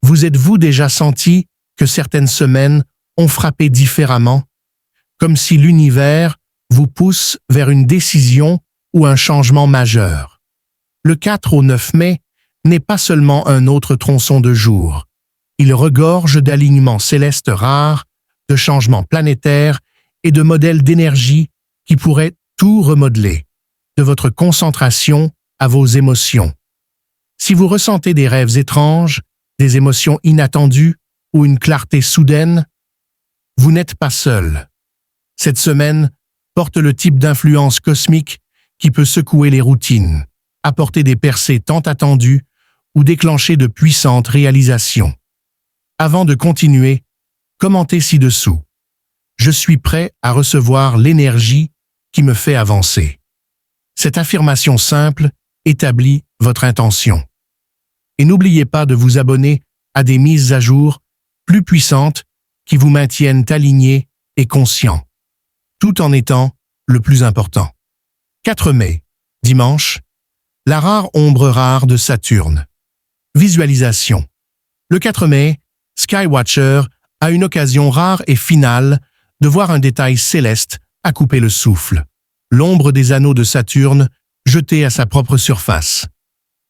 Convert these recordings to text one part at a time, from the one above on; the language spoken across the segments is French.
Vous êtes-vous déjà senti que certaines semaines ont frappé différemment, comme si l'univers vous pousse vers une décision ou un changement majeur? Le 4 au 9 mai n'est pas seulement un autre tronçon de jour. Il regorge d'alignements célestes rares, de changements planétaires et de modèles d'énergie qui pourraient tout remodeler, de votre concentration à vos émotions. Si vous ressentez des rêves étranges, des émotions inattendues ou une clarté soudaine, vous n'êtes pas seul. Cette semaine porte le type d'influence cosmique qui peut secouer les routines, apporter des percées tant attendues ou déclencher de puissantes réalisations. Avant de continuer, commentez ci-dessous. Je suis prêt à recevoir l'énergie qui me fait avancer. Cette affirmation simple établit votre intention. Et n'oubliez pas de vous abonner à des mises à jour plus puissantes qui vous maintiennent alignés et conscients, tout en étant le plus important. 4 mai, dimanche, la rare ombre rare de Saturne. Visualisation. Le 4 mai, Skywatcher a une occasion rare et finale de voir un détail céleste à couper le souffle. L'ombre des anneaux de Saturne jetée à sa propre surface.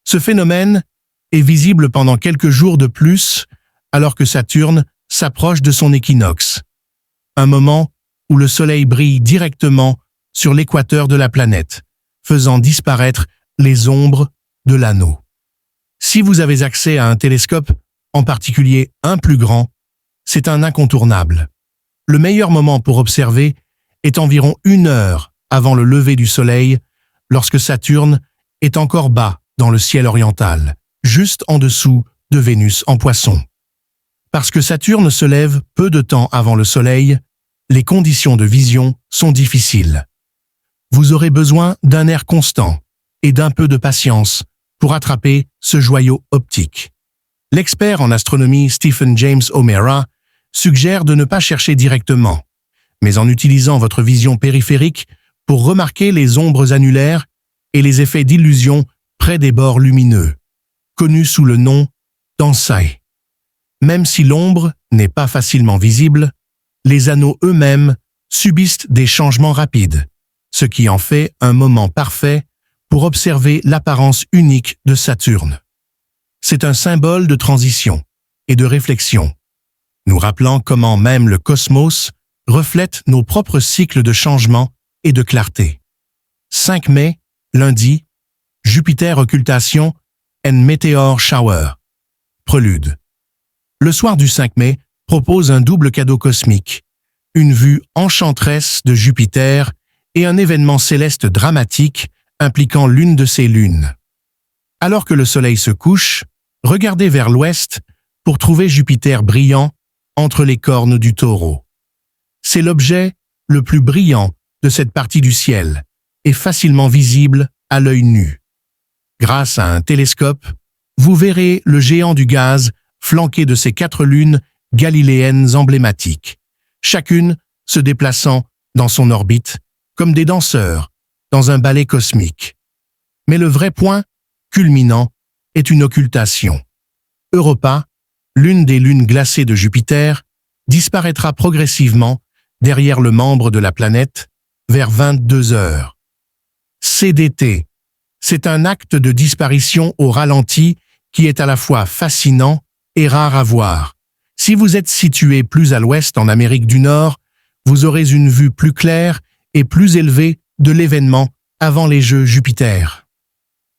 Ce phénomène est visible pendant quelques jours de plus alors que Saturne s'approche de son équinoxe. Un moment où le Soleil brille directement sur l'équateur de la planète, faisant disparaître les ombres de l'anneau. Si vous avez accès à un télescope, en particulier un plus grand, c'est un incontournable. Le meilleur moment pour observer est environ 1 heure avant le lever du Soleil, lorsque Saturne est encore bas dans le ciel oriental, juste en dessous de Vénus en Poisson. Parce que Saturne se lève peu de temps avant le Soleil, les conditions de vision sont difficiles. Vous aurez besoin d'un air constant et d'un peu de patience pour attraper ce joyau optique. L'expert en astronomie Stephen James O'Meara suggère de ne pas chercher directement, mais en utilisant votre vision périphérique pour remarquer les ombres annulaires et les effets d'illusion près des bords lumineux, connus sous le nom d'Ansai. Même si l'ombre n'est pas facilement visible, les anneaux eux-mêmes subissent des changements rapides, ce qui en fait un moment parfait pour observer l'apparence unique de Saturne. C'est un symbole de transition et de réflexion, nous rappelant comment même le cosmos reflète nos propres cycles de changement et de clarté. 5 mai, lundi, Jupiter occultation and meteor shower. Prélude. Le soir du 5 mai propose un double cadeau cosmique, une vue enchanteresse de Jupiter et un événement céleste dramatique impliquant l'une de ses lunes. Alors que le Soleil se couche, regardez vers l'ouest pour trouver Jupiter brillant entre les cornes du Taureau. C'est l'objet le plus brillant de cette partie du ciel et facilement visible à l'œil nu. Grâce à un télescope, vous verrez le géant du gaz flanqué de ses 4 lunes galiléennes emblématiques, chacune se déplaçant dans son orbite comme des danseurs dans un ballet cosmique. Mais le vrai point culminant est une occultation. Europa, l'une des lunes glacées de Jupiter, disparaîtra progressivement derrière le membre de la planète vers 22 heures. CDT, c'est un acte de disparition au ralenti qui est à la fois fascinant et rare à voir. Si vous êtes situé plus à l'ouest en Amérique du Nord, vous aurez une vue plus claire et plus élevée de l'événement avant les Jeux Jupiter.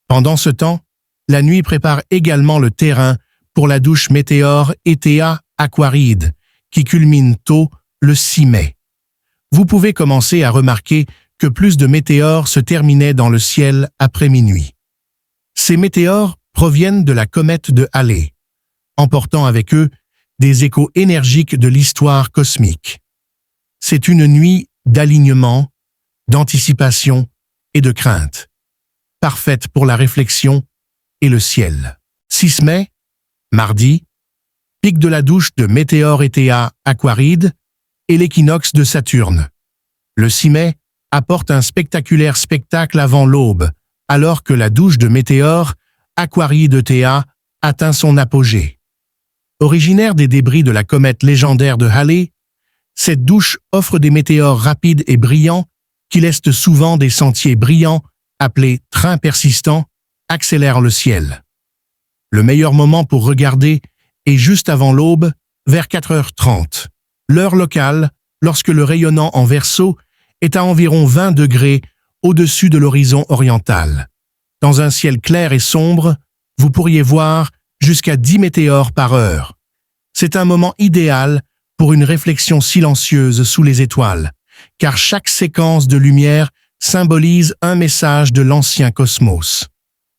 Pendant ce temps, la nuit prépare également le terrain pour la douche météore ETA Aquaride, qui culmine tôt le 6 mai. Vous pouvez commencer à remarquer que plus de météores se terminaient dans le ciel après minuit. Ces météores proviennent de la comète de Halley, emportant avec eux des échos énergiques de l'histoire cosmique. C'est une nuit d'alignement, d'anticipation et de crainte, parfaite pour la réflexion et le ciel. 6 mai, mardi, pic de la douche de Météore ETA Aquaride et l'équinoxe de Saturne. Le 6 mai apporte un spectaculaire spectacle avant l'aube, alors que la douche de Météore Aquaride ETA atteint son apogée. Originaire des débris de la comète légendaire de Halley, cette douche offre des météores rapides et brillants qui laissent souvent des sentiers brillants, appelés trains persistants, accélèrent le ciel. Le meilleur moment pour regarder est juste avant l'aube, vers 4h30. L'heure locale, lorsque le rayonnant en Verseau est à environ 20 degrés au-dessus de l'horizon oriental. Dans un ciel clair et sombre, vous pourriez voir jusqu'à 10 météores par heure. C'est un moment idéal pour une réflexion silencieuse sous les étoiles, car chaque séquence de lumière symbolise un message de l'ancien cosmos.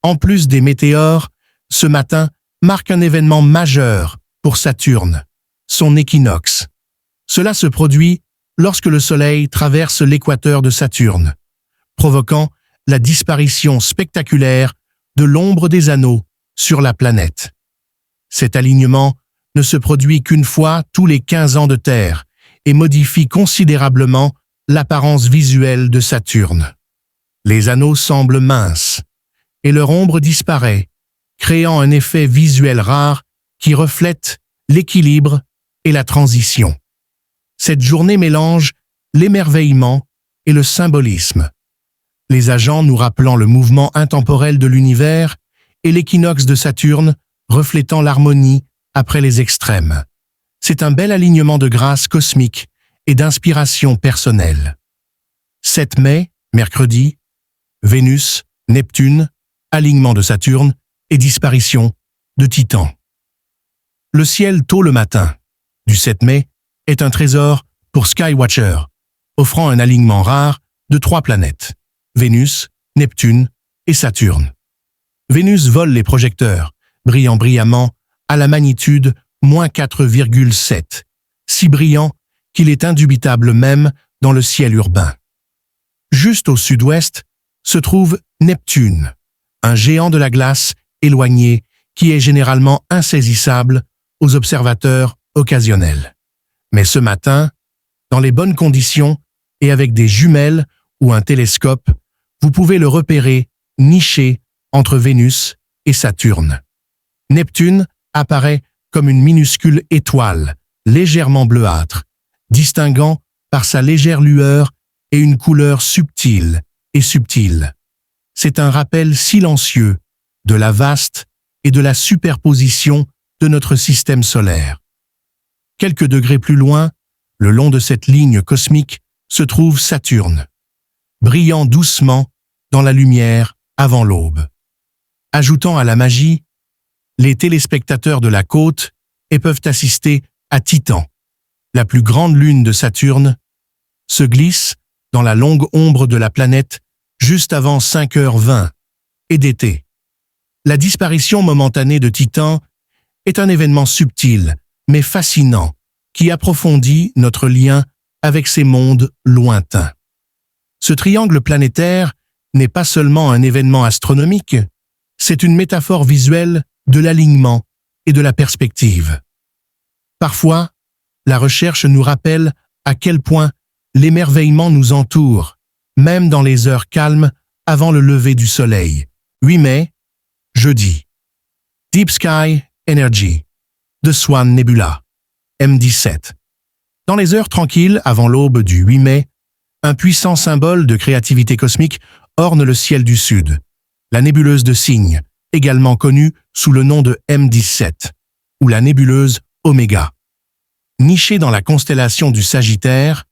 En plus des météores, ce matin marque un événement majeur pour Saturne, son équinoxe. Cela se produit lorsque le Soleil traverse l'équateur de Saturne, provoquant la disparition spectaculaire de l'ombre des anneaux sur la planète. Cet alignement ne se produit qu'une fois tous les 15 ans de Terre et modifie considérablement l'apparence visuelle de Saturne. Les anneaux semblent minces et leur ombre disparaît, créant un effet visuel rare qui reflète l'équilibre et la transition. Cette journée mélange l'émerveillement et le symbolisme. Les agents nous rappelant le mouvement intemporel de l'univers et l'équinoxe de Saturne reflétant l'harmonie après les extrêmes. C'est un bel alignement de grâce cosmique et d'inspiration personnelle. 7 mai, mercredi, Vénus, Neptune, alignement de Saturne et disparition de Titan. Le ciel tôt le matin du 7 mai est un trésor pour Skywatcher, offrant un alignement rare de 3 planètes, Vénus, Neptune et Saturne. Vénus vole les projecteurs, brillant brillamment à la magnitude -4,7, si brillant qu'il est indubitable même dans le ciel urbain. Juste au sud-ouest se trouve Neptune, un géant de la glace éloigné qui est généralement insaisissable aux observateurs occasionnels. Mais ce matin, dans les bonnes conditions et avec des jumelles ou un télescope, vous pouvez le repérer niché entre Vénus et Saturne. Neptune apparaît comme une minuscule étoile, légèrement bleuâtre, distinguant par sa légère lueur et une couleur subtile et subtile. C'est un rappel silencieux de la vaste et de la superposition de notre système solaire. Quelques degrés plus loin, le long de cette ligne cosmique, se trouve Saturne, brillant doucement dans la lumière avant l'aube. Ajoutant à la magie, les téléspectateurs de la côte peuvent assister à Titan, la plus grande lune de Saturne, se glisse dans la longue ombre de la planète juste avant 5h20 et d'été. La disparition momentanée de Titan est un événement subtil mais fascinant qui approfondit notre lien avec ces mondes lointains. Ce triangle planétaire n'est pas seulement un événement astronomique, c'est une métaphore visuelle de l'alignement et de la perspective. Parfois, la recherche nous rappelle à quel point l'émerveillement nous entoure, même dans les heures calmes avant le lever du soleil. 8 mai, jeudi. Deep Sky Energy, The Swan Nebula, M17. Dans les heures tranquilles avant l'aube du 8 mai, un puissant symbole de créativité cosmique orne le ciel du Sud, la nébuleuse de Cygne, également connue sous le nom de M17, ou la nébuleuse Oméga. Nichée dans la constellation du Sagittaire,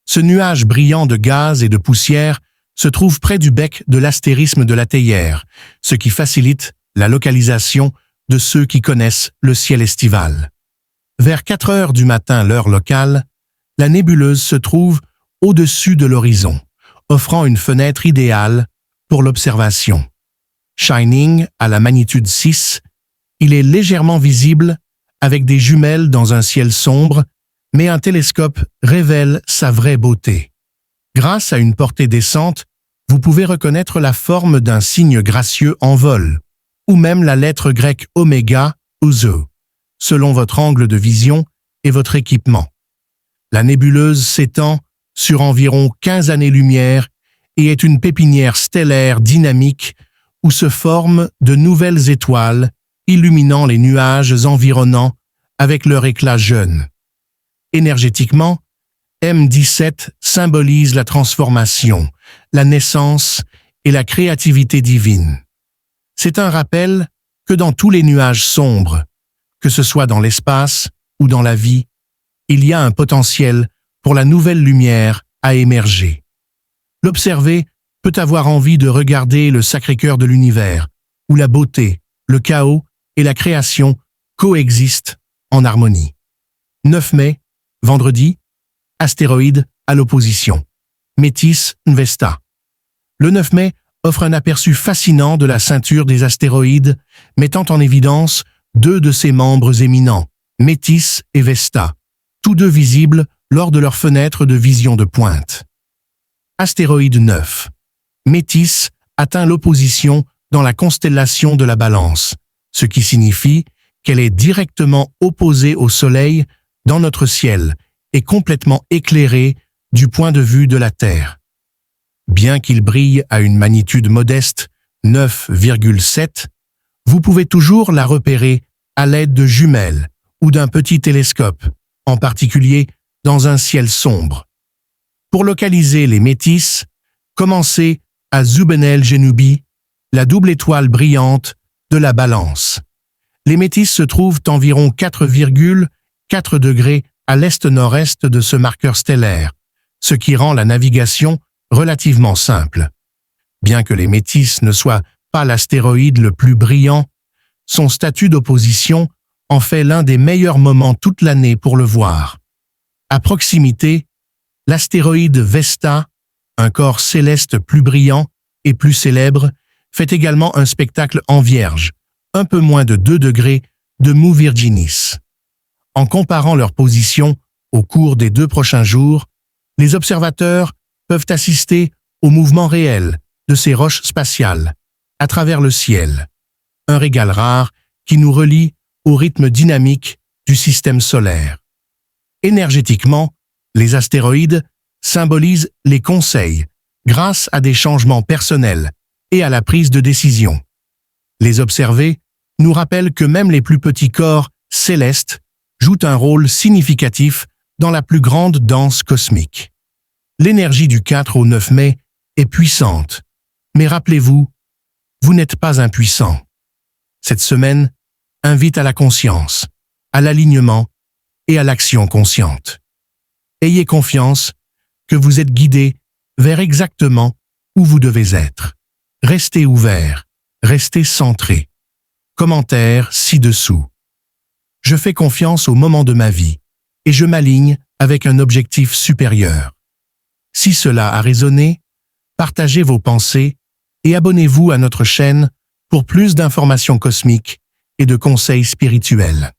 ce nuage brillant de gaz et de poussière se trouve près du bec de l'astérisme de la Théière, ce qui facilite la localisation de ceux qui connaissent le ciel estival. Vers 4 heures du matin l'heure locale, la nébuleuse se trouve au-dessus de l'horizon, offrant une fenêtre idéale pour l'observation. Shining à la magnitude 6, il est légèrement visible avec des jumelles dans un ciel sombre, mais un télescope révèle sa vraie beauté. Grâce à une portée décente, vous pouvez reconnaître la forme d'un signe gracieux en vol, ou même la lettre grecque oméga ou Zo, selon votre angle de vision et votre équipement. La nébuleuse s'étend sur environ 15 années-lumière et est une pépinière stellaire dynamique où se forment de nouvelles étoiles illuminant les nuages environnants avec leur éclat jeune. Énergétiquement, M17 symbolise la transformation, la naissance et la créativité divine. C'est un rappel que dans tous les nuages sombres, que ce soit dans l'espace ou dans la vie, il y a un potentiel pour la nouvelle lumière à émerger. L'observer peut avoir envie de regarder le Sacré-Cœur de l'univers, où la beauté, le chaos et la création coexistent en harmonie. 9 mai, vendredi, astéroïde à l'opposition. Métis Vesta. Le 9 mai offre un aperçu fascinant de la ceinture des astéroïdes, mettant en évidence deux de ses membres éminents, Métis et Vesta, tous deux visibles lors de leur fenêtre de vision de pointe. Astéroïde 9. Métis atteint l'opposition dans la constellation de la Balance, ce qui signifie qu'elle est directement opposée au Soleil dans notre ciel et complètement éclairée du point de vue de la Terre. Bien qu'il brille à une magnitude modeste, 9,7, vous pouvez toujours la repérer à l'aide de jumelles ou d'un petit télescope, en particulier dans un ciel sombre. Pour localiser les Métis, commencez à Zuben el-Genubi, la double étoile brillante de la Balance. Les Métis se trouvent environ 4,4 degrés à l'est-nord-est de ce marqueur stellaire, ce qui rend la navigation relativement simple. Bien que les Métis ne soient pas l'astéroïde le plus brillant, son statut d'opposition en fait l'un des meilleurs moments toute l'année pour le voir. À proximité, l'astéroïde Vesta, un corps céleste plus brillant et plus célèbre, fait également un spectacle en vierge, un peu moins de 2 degrés de Mu Virginis. En comparant leurs positions au cours des 2 prochains jours, les observateurs peuvent assister au mouvement réel de ces roches spatiales à travers le ciel, un régal rare qui nous relie au rythme dynamique du système solaire. Énergétiquement, les astéroïdes symbolisent les conseils grâce à des changements personnels et à la prise de décision. Les observer nous rappelle que même les plus petits corps célestes jouent un rôle significatif dans la plus grande danse cosmique. L'énergie du 4 au 9 mai est puissante, mais rappelez-vous, vous n'êtes pas impuissant. Cette semaine invite à la conscience, à l'alignement et à l'action consciente. Ayez confiance que vous êtes guidé vers exactement où vous devez être. Restez ouvert, restez centré. Commentaire ci-dessous. Je fais confiance au moment de ma vie et je m'aligne avec un objectif supérieur. Si cela a résonné, partagez vos pensées et abonnez-vous à notre chaîne pour plus d'informations cosmiques et de conseils spirituels.